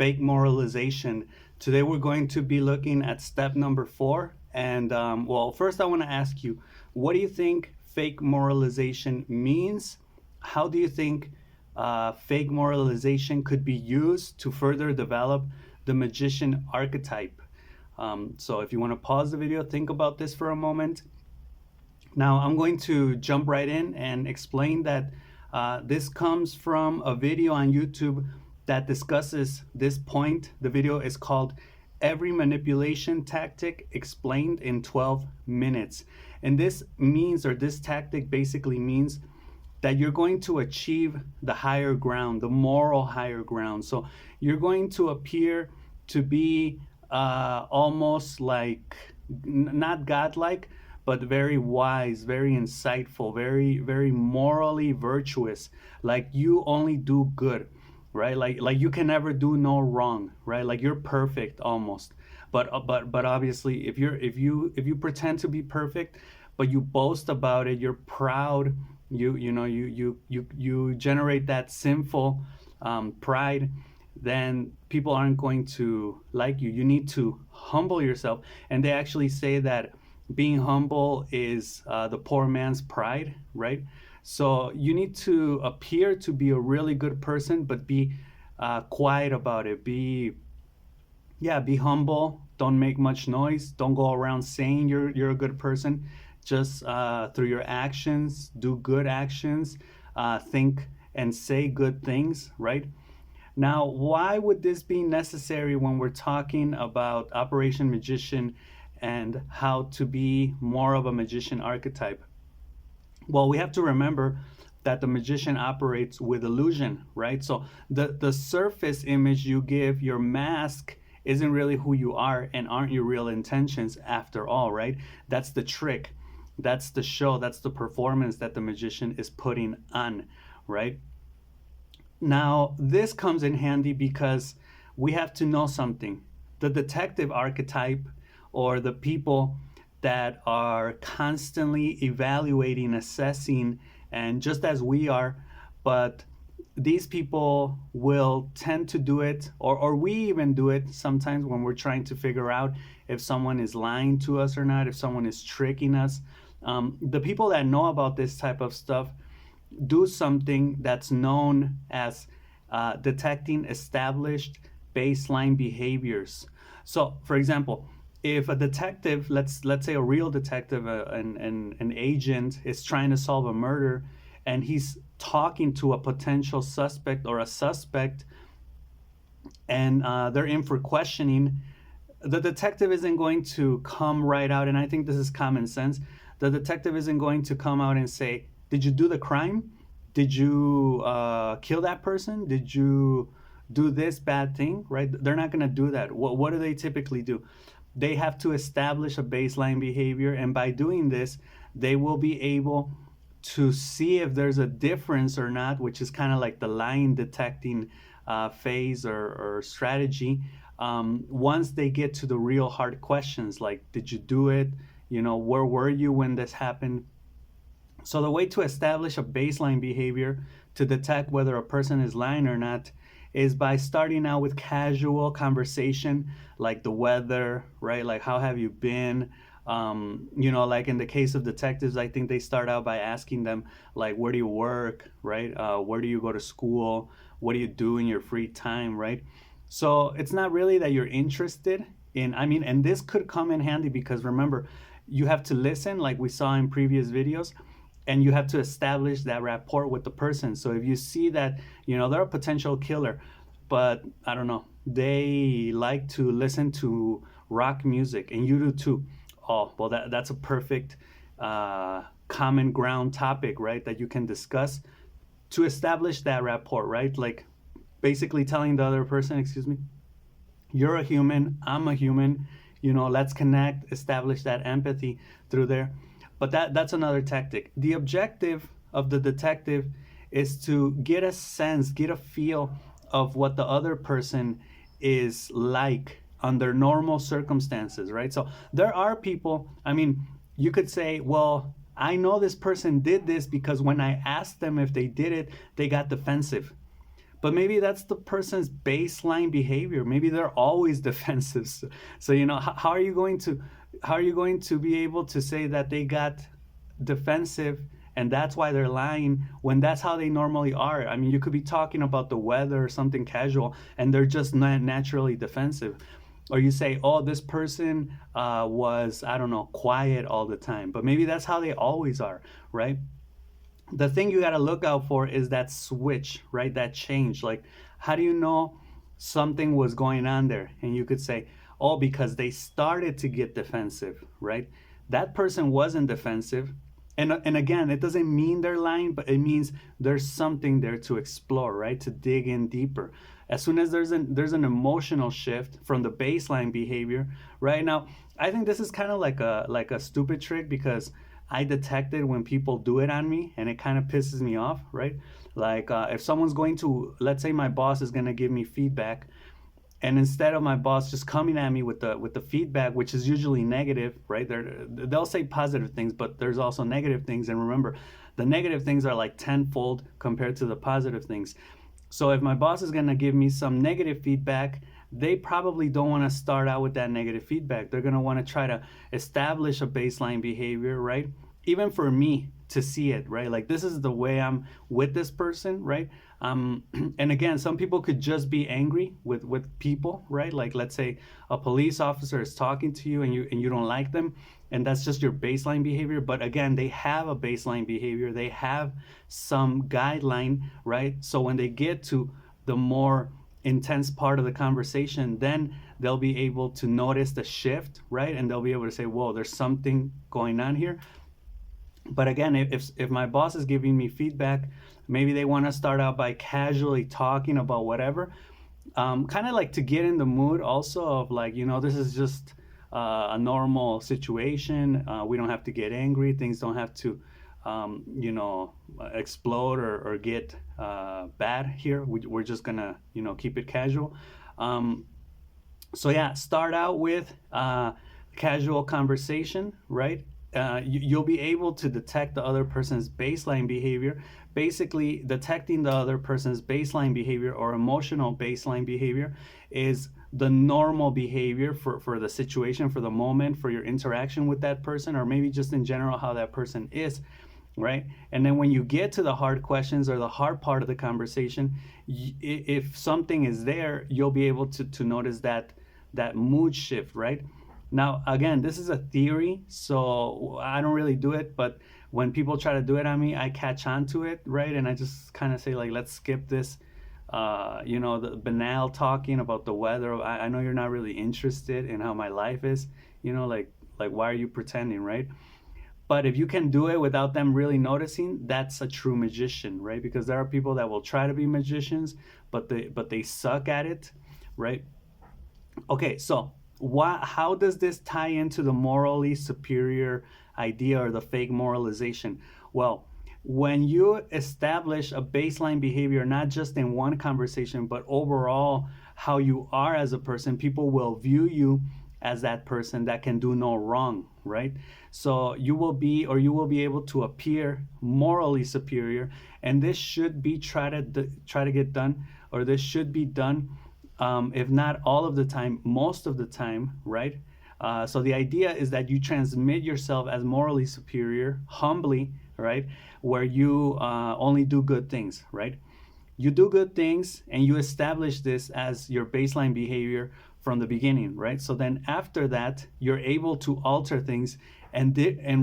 fake moralization. Today we're going to be looking at step number 4. And well, first I want to ask you, what do you think fake moralization means? How do you think fake moralization could be used to further develop the magician archetype? So if you want to pause the video, think about this for a moment. Now I'm going to jump right in and explain that this comes from a video on YouTube that discusses this point. The video is called Every Manipulation Tactic Explained in 12 Minutes. And this means, or this tactic basically means, that you're going to achieve the higher ground, the moral higher ground. So you're going to appear to be almost like, not godlike, but very wise, very insightful, very morally virtuous. Like you only do good, right? Like you can never do no wrong, right? Like you're perfect almost. But obviously, if you pretend to be perfect, but you boast about it, you're proud, you generate that sinful pride, then people aren't going to like you. You need to humble yourself. And they actually say that being humble is the poor man's pride, right? So you need to appear to be a really good person, but be quiet about it. Be humble. Don't make much noise. Don't go around saying you're a good person. Just through your actions, do good actions, think and say good things, right? Now, why would this be necessary when we're talking about Operation Magician and how to be more of a magician archetype? Well, we have to remember that the magician operates with illusion, right? So the surface image you give, your mask, isn't really who you are and aren't your real intentions after all, right? That's the trick. That's the show. That's the performance that the magician is putting on, right? Now, this comes in handy because we have to know something. The detective archetype, or the people that are constantly evaluating, assessing, and just as we are, but these people will tend to do it, or we even do it sometimes when we're trying to figure out if someone is lying to us or not, if someone is tricking us. The people that know about this type of stuff do something that's known as detecting established baseline behaviors. So, for example, if a detective, let's say a real detective, an agent is trying to solve a murder, and he's talking to a potential suspect or a suspect, and they're in for questioning, the detective isn't going to come right out, and I think this is common sense. The detective isn't going to come out and say, "Did you do the crime? Did you kill that person? Did you do this bad thing?" Right? They're not going to do that. What do they typically do? They have to establish a baseline behavior, and by doing this, they will be able to see if there's a difference or not, which is kind of like the line detecting phase or strategy. Once they get to the real hard questions, like, did you do it? Where were you when this happened? So the way to establish a baseline behavior to detect whether a person is lying or not is by starting out with casual conversation, like the weather, right? Like, how have you been? Like in the case of detectives, I think they start out by asking them, like, where do you work, right? Where do you go to school? What do you do in your free time, right? So it's not really that you're interested in, and this could come in handy because remember, you have to listen, like we saw in previous videos, and you have to establish that rapport with the person. So if you see that, they're a potential killer, but I don't know, they like to listen to rock music, and you do too. Oh, well, that's a perfect common ground topic, right? That you can discuss to establish that rapport, right? Like basically telling the other person, excuse me, you're a human, I'm a human, let's connect, establish that empathy through there. But that's another tactic. The objective of the detective is to get a sense, get a feel of what the other person is like under normal circumstances, right? So there are people, you could say, well, I know this person did this because when I asked them if they did it, they got defensive. but maybe that's the person's baseline behavior. Maybe they're always defensive. So how are you going to be able to say that they got defensive and that's why they're lying when that's how they normally are? I mean, you could be talking about the weather or something casual and they're just not naturally defensive. Or you say, oh, this person was, I don't know, quiet all the time, but maybe that's how they always are, right? The thing you got to look out for is that switch, right? That change. Like, how do you know something was going on there? And you could say, oh, because they started to get defensive, right? That person wasn't defensive. And again, it doesn't mean they're lying, but it means there's something there to explore, right? To dig in deeper. As soon as there's an emotional shift from the baseline behavior, right? Now, I think this is kind of like a stupid trick because I detect it when people do it on me, and it kind of pisses me off, right? Like if someone's going to, let's say my boss is going to give me feedback, and instead of my boss just coming at me with the feedback, which is usually negative, right? They'll say positive things, but there's also negative things. And remember, the negative things are like tenfold compared to the positive things. So if my boss is going to give me some negative feedback, they probably don't want to start out with that negative feedback. They're going to want to try to establish a baseline behavior, right? Even for me to see it, right? Like, this is the way I'm with this person, right? And again, some people could just be angry with people, right? Like, let's say a police officer is talking to you and you don't like them, and that's just your baseline behavior. But again, they have a baseline behavior. They have some guideline, right? So when they get to the more intense part of the conversation, then they'll be able to notice the shift, right? And they'll be able to say, whoa, there's something going on here. But again, if my boss is giving me feedback, maybe they want to start out by casually talking about whatever, kind of like to get in the mood also of like, this is just a normal situation. We don't have to get angry. Things don't have to, explode or get bad here. We're just gonna, keep it casual. So yeah, start out with casual conversation, right? You'll be able to detect the other person's baseline behavior. Basically, detecting the other person's baseline behavior or emotional baseline behavior is the normal behavior for the situation, for the moment, for your interaction with that person, or maybe just in general how that person is, right? And then when you get to the hard questions or the hard part of the conversation, if something is there, you'll be able to notice that mood shift, right? Now, again, this is a theory, so I don't really do it, but when people try to do it on me, I catch on to it, right? And I just kind of say, like, let's skip this, the banal talking about the weather. I know you're not really interested in how my life is, like why are you pretending, right? But if you can do it without them really noticing, that's a true magician, right? Because there are people that will try to be magicians, but they suck at it, right? Okay, so how does this tie into the morally superior idea or the fake moralization? Well, when you establish a baseline behavior, not just in one conversation, but overall how you are as a person, people will view you as that person that can do no wrong, right? So you will be able to appear morally superior, and this should be try to get done, or this should be done, if not all of the time, most of the time, right? So the idea is that you transmit yourself as morally superior, humbly, right? Where you only do good things, right? You do good things and you establish this as your baseline behavior from the beginning, right? So then after that, you're able to alter things and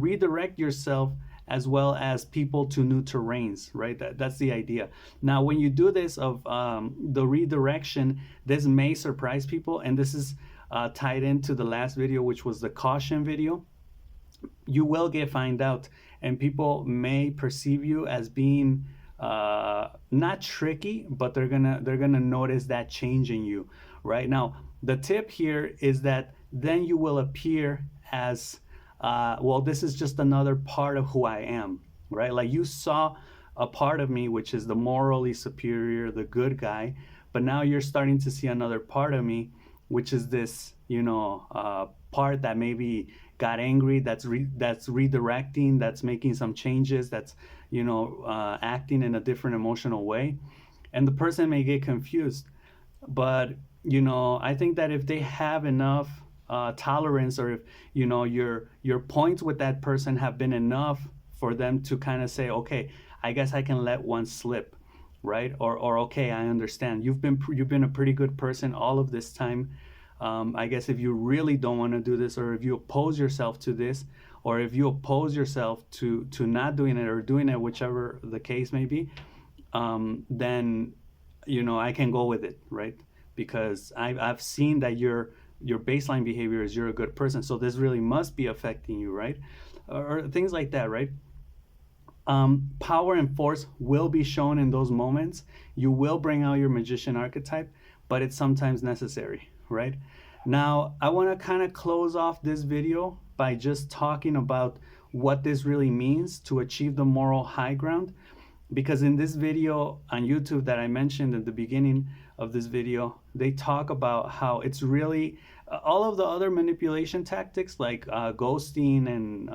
redirect yourself as well as people to new terrains, right? That's the idea. Now, when you do this of the redirection, this may surprise people, and this is tied into the last video, which was the caution video. You will get found out, and people may perceive you as being not tricky, but they're gonna notice that change in you, right? Now, the tip here is that then you will appear as well, this is just another part of who I am, right? Like, you saw a part of me, which is the morally superior, the good guy, but now you're starting to see another part of me, which is this, part that maybe got angry, that's redirecting, that's making some changes, that's, acting in a different emotional way. and the person may get confused. But I think that if they have enough tolerance, or if your points with that person have been enough for them to kind of say, okay, I guess I can let one slip, right? Or okay, I understand, you've been a pretty good person all of this time. I guess if you really don't want to do this, or if you oppose yourself to this, or if you oppose yourself to not doing it or doing it, whichever the case may be, then I can go with it, right? Because I've seen that your baseline behavior is you're a good person, so this really must be affecting you, right? Or things like that, right? Power and force will be shown in those moments. You will bring out your magician archetype, but it's sometimes necessary, right? Now, I want to kind of close off this video by just talking about what this really means to achieve the moral high ground. Because in this video on YouTube that I mentioned at the beginning of this video, they talk about how it's really all of the other manipulation tactics like ghosting and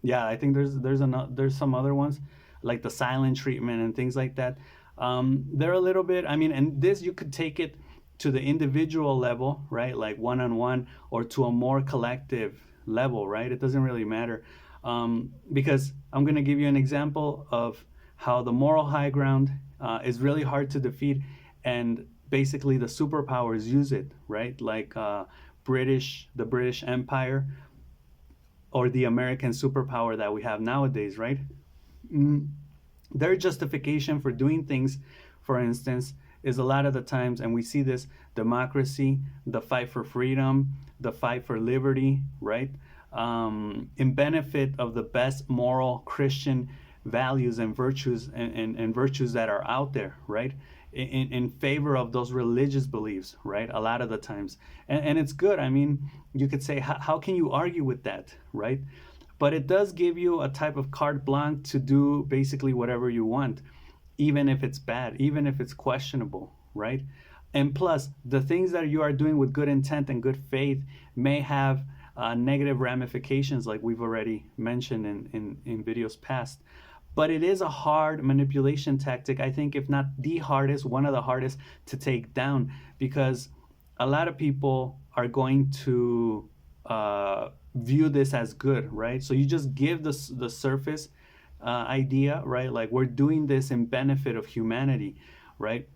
yeah, I think there's some other ones like the silent treatment and things like that. They're a little bit, I mean, and this you could take it to the individual level, right? Like one on one, or to a more collective level, right? It doesn't really matter. Because I'm going to give you an example of how the moral high ground is really hard to defeat, and basically the superpowers use it, right? Like the British Empire, or the American superpower that we have nowadays, right? Mm, their justification for doing things, for instance, is a lot of the times, and we see this: democracy, the fight for freedom, the fight for liberty, right? In benefit of the best moral Christian values and virtues, and virtues that are out there, right? In favor of those religious beliefs, right? A lot of the times. And it's good. I mean, you could say, how can you argue with that, right? But it does give you a type of carte blanche to do basically whatever you want, even if it's bad, even if it's questionable, right? And plus, the things that you are doing with good intent and good faith may have negative ramifications, like we've already mentioned in videos past. But it is a hard manipulation tactic. I think, if not the hardest, one of the hardest to take down, because a lot of people are going to view this as good, right? So you just give the surface idea, right? Like, we're doing this in benefit of humanity, right?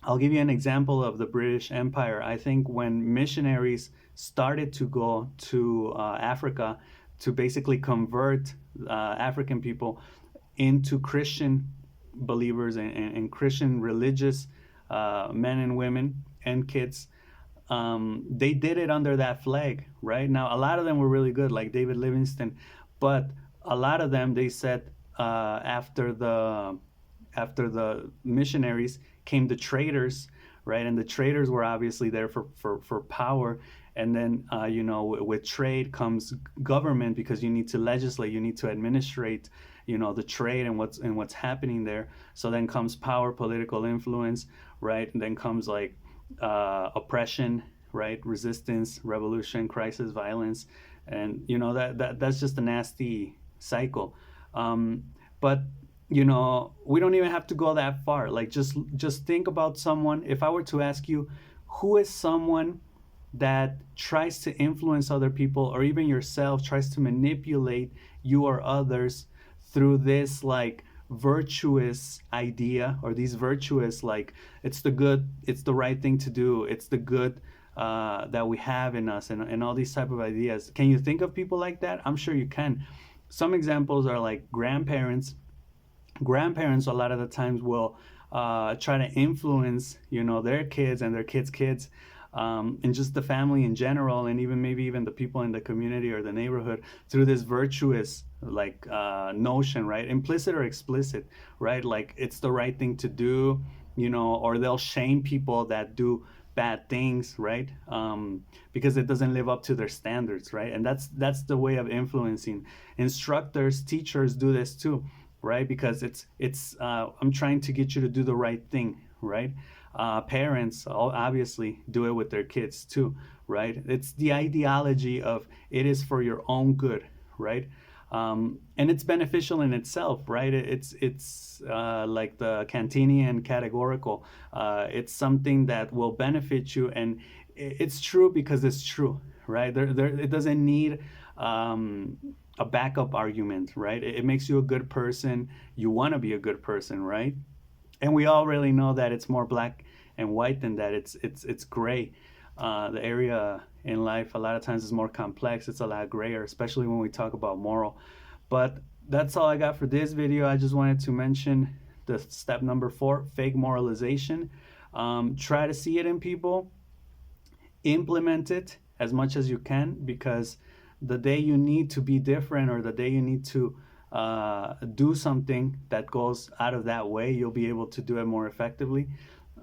I'll give you an example of the British Empire. I think when missionaries started to go to Africa to basically convert African people into Christian believers, and Christian religious men and women and kids, they did it under that flag, right? Now, a lot of them were really good, like David Livingstone, but a lot of them, they said, after the missionaries came the traders, right? And the traders were obviously there for power. And then, with trade comes government, because you need to legislate, you need to administrate, the trade and what's happening there. So then comes power, political influence, right? And then comes like oppression, right? Resistance, revolution, crisis, violence, and that's just a nasty cycle. But we don't even have to go that far. Like, just think about someone. If I were to ask you, who is someone that tries to influence other people, or even yourself, tries to manipulate you or others through this like virtuous idea, or these virtuous, like, it's the right thing to do, it's the good that we have in us, and all these type of ideas? Can you think of people like that? I'm sure you can. Some examples are like grandparents. A lot of the times will try to influence their kids and their kids, and just the family in general, and maybe even the people in the community or the neighborhood, through this virtuous like notion, right? Implicit or explicit, right? Like, it's the right thing to do, or they'll shame people that do bad things, right? Because it doesn't live up to their standards, right? And that's the way of influencing. Instructors, teachers do this too, right? Because it's I'm trying to get you to do the right thing, right? Parents obviously do it with their kids too, right? It's the ideology of it is for your own good, right? And it's beneficial in itself, right? It's like the Cantinian categorical. It's something that will benefit you, and it's true because it's true, right? It doesn't need um, a backup argument, right? It makes you a good person. You want to be a good person, right? And we all really know that it's more black and white than that. It's gray. The area in life a lot of times is more complex. It's a lot grayer, especially when we talk about moral. But that's all I got for this video. I just wanted to mention the step number 4, fake moralization. Try to see it in people, implement it as much as you can, because the day you need to be different, or the day you need to do something that goes out of that way, you'll be able to do it more effectively,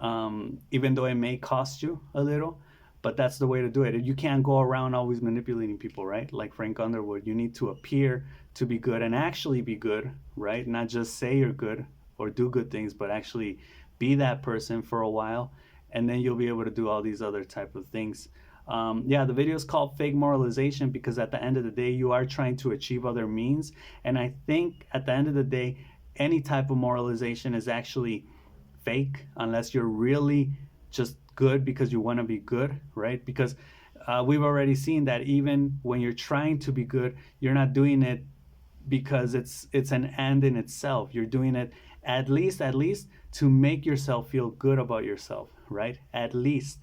even though it may cost you a little. But that's the way to do it. You can't go around always manipulating people, right? Like Frank Underwood, you need to appear to be good and actually be good, right? Not just say you're good or do good things, but actually be that person for a while, and then you'll be able to do all these other type of things. Yeah, the video is called Fake Moralization because at the end of the day, you are trying to achieve other means. And I think at the end of the day, any type of moralization is actually fake unless you're really just good because you want to be good, right? Because we've already seen that even when you're trying to be good, you're not doing it because it's an end in itself. You're doing it at least to make yourself feel good about yourself, right? At least.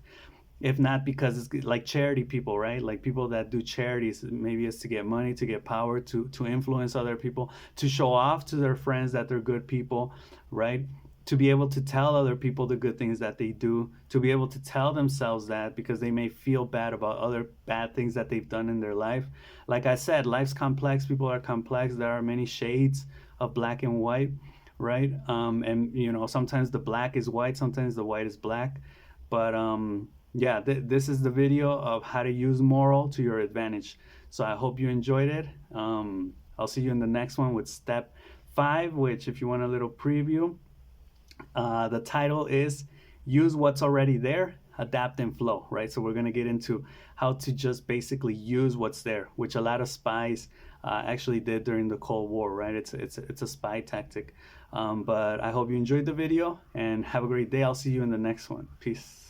If not because it's like charity people, right? Like people that do charities, maybe it's to get money, to get power, to influence other people, to show off to their friends that they're good people, right? To be able to tell other people the good things that they do, to be able to tell themselves that because they may feel bad about other bad things that they've done in their life. Like I said, life's complex, people are complex, there are many shades of black and white, right? And you know, sometimes the black is white, sometimes the white is black. But yeah, this is the video of how to use moral to your advantage. So I hope you enjoyed it. I'll see you in the next one with step 5, which, if you want a little preview, the title is Use What's Already There, Adapt and Flow, right? So we're going to get into how to just basically use what's there, which a lot of spies actually did during the Cold War, right? It's a spy tactic. But I hope you enjoyed the video and have a great day. I'll see you in the next one. Peace.